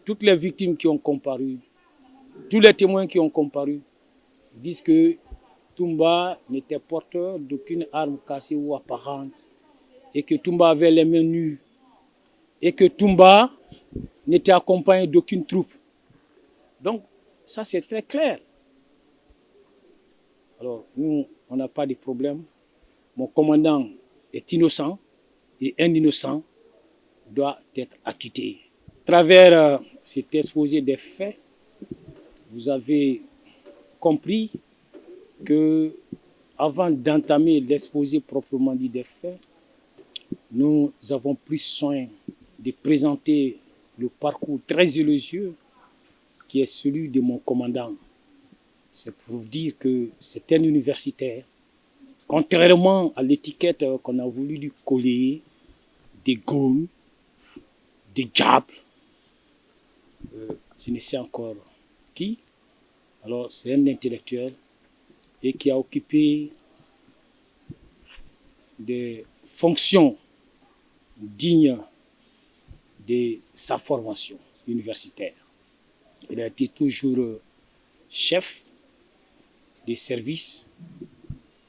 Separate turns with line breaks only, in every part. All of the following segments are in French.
toutes les victimes qui ont comparu, tous les témoins qui ont comparu, disent que Toumba n'était porteur d'aucune arme cassée ou apparente et que Toumba avait les mains nues et que Toumba n'était accompagné d'aucune troupe. Donc, ça c'est très clair. Alors, nous, on n'a pas de problème. Mon commandant est innocent et un innocent doit être acquitté. À travers cet exposé des faits, vous avez compris que avant d'entamer l'exposé proprement dit des faits, nous avons pris soin de présenter le parcours très élogieux qui est celui de mon commandant. C'est pour vous dire que c'est un universitaire. Contrairement à l'étiquette qu'on a voulu lui coller, des goons, des diables, je ne sais encore qui. Alors c'est un intellectuel et qui a occupé des fonctions dignes de sa formation universitaire. Il a été toujours chef des services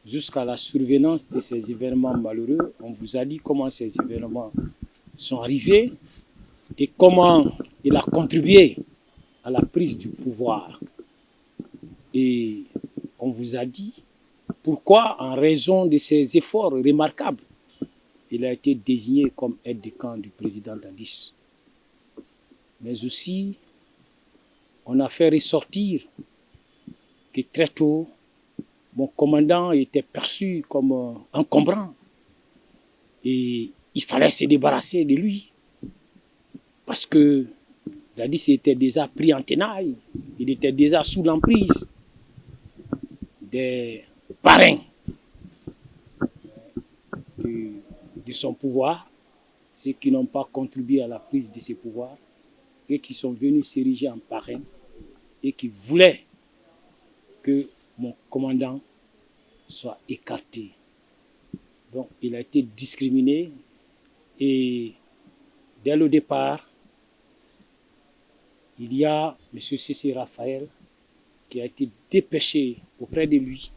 jusqu'à la survenance de ces événements malheureux. On vous a dit comment ces événements sont arrivés et comment il a contribué à la prise du pouvoir. Et on vous a dit pourquoi, en raison de ses efforts remarquables, il a été désigné comme aide de camp du président Dadis. Mais aussi, on a fait ressortir que très tôt, mon commandant était perçu comme encombrant et il fallait se débarrasser de lui parce que Dadis était déjà pris en tenaille, il était déjà sous l'emprise des parrains de son pouvoir, ceux qui n'ont pas contribué à la prise de ses pouvoirs et qui sont venus s'ériger en parrain et qui voulaient que mon commandant soit écarté. Donc il a été discriminé et dès le départ, il y a M. C.C. Raphaël qui a été dépêché auprès de lui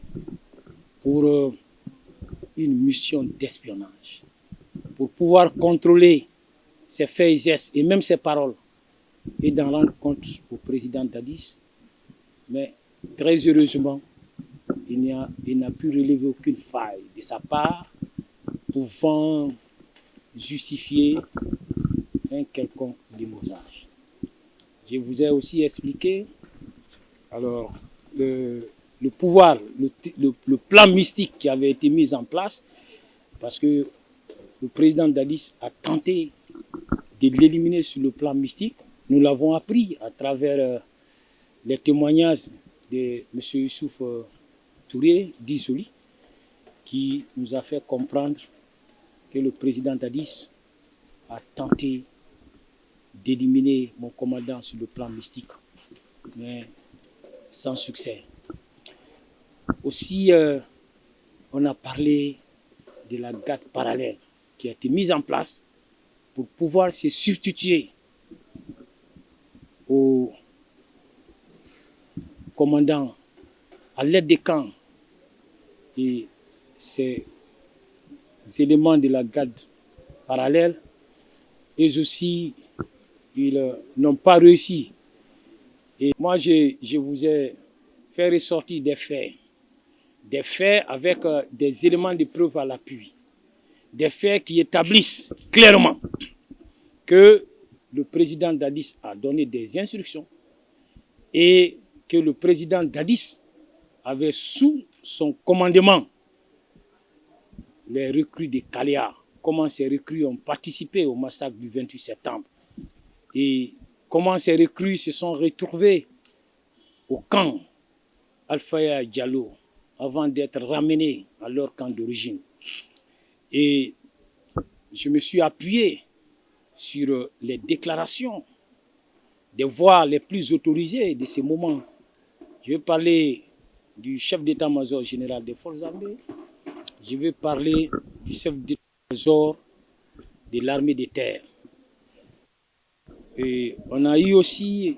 pour une mission d'espionnage, pour pouvoir contrôler ses faits et gestes et même ses paroles et d'en rendre compte au président Dadis. Mais très heureusement, il n'a pu relever aucune faille de sa part pouvant justifier un quelconque limogeage. Je vous ai aussi expliqué alors le pouvoir, le plan mystique qui avait été mis en place parce que le président Dadis a tenté de l'éliminer sur le plan mystique. Nous l'avons appris à travers les témoignages de M. Youssouf Touré d'Isoli, qui nous a fait comprendre que le président Dadis a tenté d'éliminer mon commandant sur le plan mystique, mais sans succès. Aussi, on a parlé de la garde parallèle qui a été mise en place pour pouvoir se substituer au commandant à l'aide des camps et ces éléments de la garde parallèle. Et aussi, ils n'ont pas réussi. Et moi, je vous ai fait ressortir des faits avec des éléments de preuve à l'appui, des faits qui établissent clairement que le président Dadis a donné des instructions et que le président Dadis avait sous son commandement les recrues de Kaléa, comment ces recrues ont participé au massacre du 28 septembre et comment ces recrues se sont retrouvées au camp Alfaya Diallo avant d'être ramenés à leur camp d'origine. Et je me suis appuyé sur les déclarations des voix les plus autorisées de ces moments. Je vais parler du chef d'état-major général des forces armées, je vais parler du chef d'état-major de l'armée de terre. Et on a eu aussi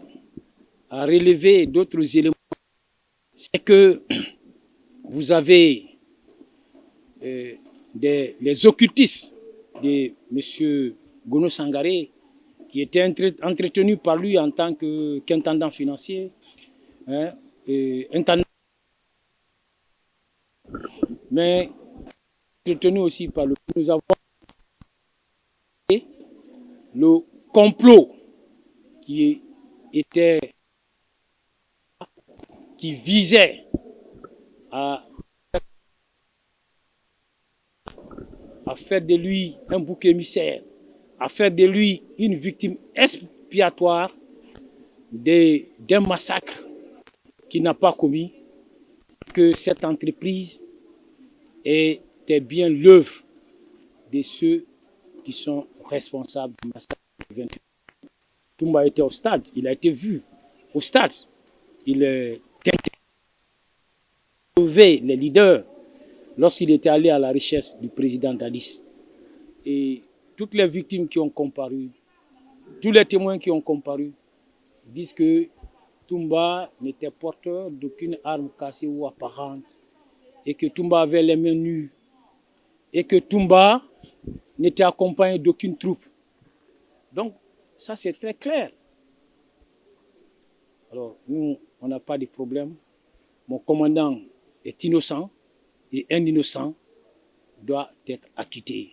à relever d'autres éléments. C'est que vous avez les occultistes de M. Gono Sangaré, qui était entretenu par lui en tant qu'intendant financier, hein, mais entretenu aussi par le... Nous avons le complot qui visait à faire de lui un bouc émissaire, à faire de lui une victime expiatoire d'un massacre qu'il n'a pas commis, que cette entreprise était bien l'œuvre de ceux qui sont responsables du massacre du 28. Toumba était au stade, il a été vu au stade. Il tentait de trouver les leaders lorsqu'il était allé à la recherche du président Dadis. Et toutes les victimes qui ont comparu, tous les témoins qui ont comparu, disent que Toumba n'était porteur d'aucune arme cassée ou apparente, et que Toumba avait les mains nues, et que Toumba n'était accompagné d'aucune troupe. Donc, ça c'est très clair. Alors, nous, on n'a pas de problème. Mon commandant est innocent, et un innocent doit être acquitté.